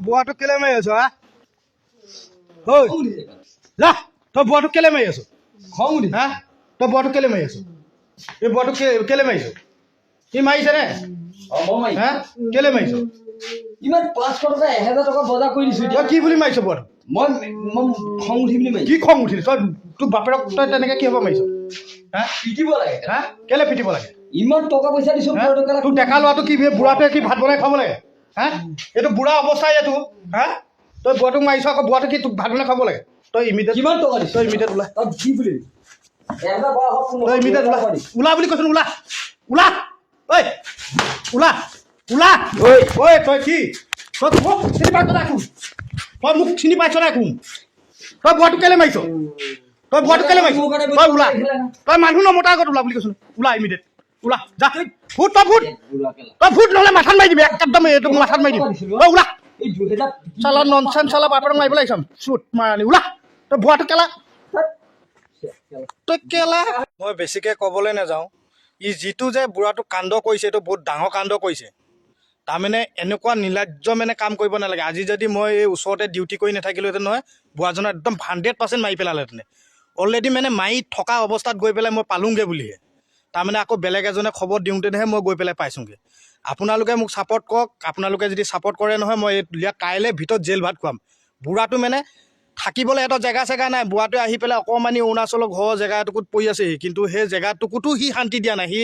বুঢ়াটো কেলে মাৰি আছ হা ঐ যা তই বুঢ়াটো কেলে মাৰি আছ খং উঠি হা তই বুঢ়াটো কেলে মাৰি আছ এই বুঢ়াটো কেলে মাৰিছ সি মাৰিছে নে হা কেলে মাৰিছ ইমান 500 টকা 1000 টকা বজাৰ কৰি দিছো তই কি বুলি মাৰিছ বুঢ়াটো মই খং উঠি বুলি মাৰিছো কি খং উঠিল তই তোৰ বাপেৰক তই তেনেকে কি হ'ব মাৰিছ হা পিটিব লাগে হা কেলে পিটিব লাগে ইমান টকা পইচা দিছো তোৰ ডেকা ল'ৰাটো কি বুঢ়াটোৱে কি ভাত বনাই খাব লাগে হা এইটো বুঢ়া অৱস্থাই এইটো হা তই বুঢ়াটোক মাৰিছ আকৌ বুঢ়াটো কি তোক ভাত বনাই খাব লাগে তই ইমিডিয়েট কিমান টকা দিছ তই ইমিডিয়েট ওলা তই কি বুলি এটা বাৰ হক তই ইমিডিয়েট ওলা ওলা বুলি কৈছো ওলা ওলা ঐ ওলা ওলা ঐ ঐ তই কি তই মোক চিনি পাইছ নাই কোন তই মোক চিনি পাইছ নাই কোন তই বুঢ়াটো কেলে মাৰিছ তই বুঢ়াটো কেলে মাৰিছ তই ওলা তই মানুহ নমতাৰ আগত ওলা বুলি কৈছো ওলা ইমিডিয়েট ওলা যা ফুট তই ফুট নহ'লে মাথাত মাৰি দিবি একদম এইটো মাথাত মাৰি দিবি তই ওলা এই 2000 চালা ননচেন্স চালা বাপেৰক মাৰিব লাগিছ চুট মাৰানি ওলা তই বুঢ়াটো কেলা তই কেলা মই বেছিকৈ ক'বলৈ নাযাওঁ ই যিটো যে বুঢ়াটো কাণ্ড কৰিছে এইটো বহুত ডাঙৰ কাণ্ড কৰিছে তাৰমানে এনেকুৱা নিৰ্লজ্জ মানে কাম কৰিব নালাগে আজি যদি মই এই ওচৰতে ডিউটি কৰি নাথাকিলোহেঁতেন নহয় বুঢ়াজনক একদম 100% মাৰি পেলালেহেঁতেন অলৰেডি মানে মাৰি থকা অৱস্থাত গৈ পেলাই মই পালোঁগৈ বুলিহে তাৰমানে আকৌ বেলেগ এজনে খবৰ দিওঁতেহে মই গৈ পেলাই পাইছোঁগৈ আপোনালোকে মোক ছাপৰ্ট কৰক আপোনালোকে যদি ছাপৰ্ট কৰে নহয় মই ইয়াক কাইলৈ ভিতৰত জেল ভাত খুৱাম বুঢ়াটো মানে থাকিবলৈ এটা জেগা চেগা নাই বুঢ়াটোৱে আহি পেলাই অকণমানি অৰুণাচলৰ ঘৰৰ জেগা এটুকুত পৰি আছেহি কিন্তু সেই জেগাটুকুতো সি শান্তি দিয়া নাই সি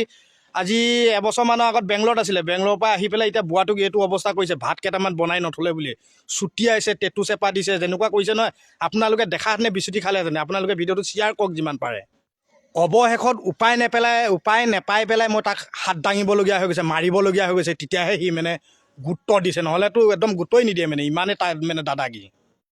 আজি এবছৰমানৰ আগত বেংগলত আছিলে বেংগলোৰৰ পৰা আহি পেলাই এতিয়া বুঢ়াটোক এইটো অৱস্থা কৰিছে ভাত কেইটামান বনাই নথলে বুলি চুটিয়াইছে টেটু চেপা দিছে যেনেকুৱা কৰিছে নহয় আপোনালোকে দেখাহেঁতেনে বিচুতি খালেহেঁতেনে আপোনালোকে ভিডিঅ'টো শ্বেয়াৰ কৰক যিমান পাৰে অৱশেষত উপায় নেপাই পেলাই মই তাক হাত দাঙিবলগীয়া হৈ গৈছে মাৰিবলগীয়া হৈ গৈছে তেতিয়াহে সি মানে গুৰুত্ব দিছে নহ'লেতো একদম গুৰুত্বই নিদিয়ে মানে ইমানে তাৰ মানে দাদাগিৰি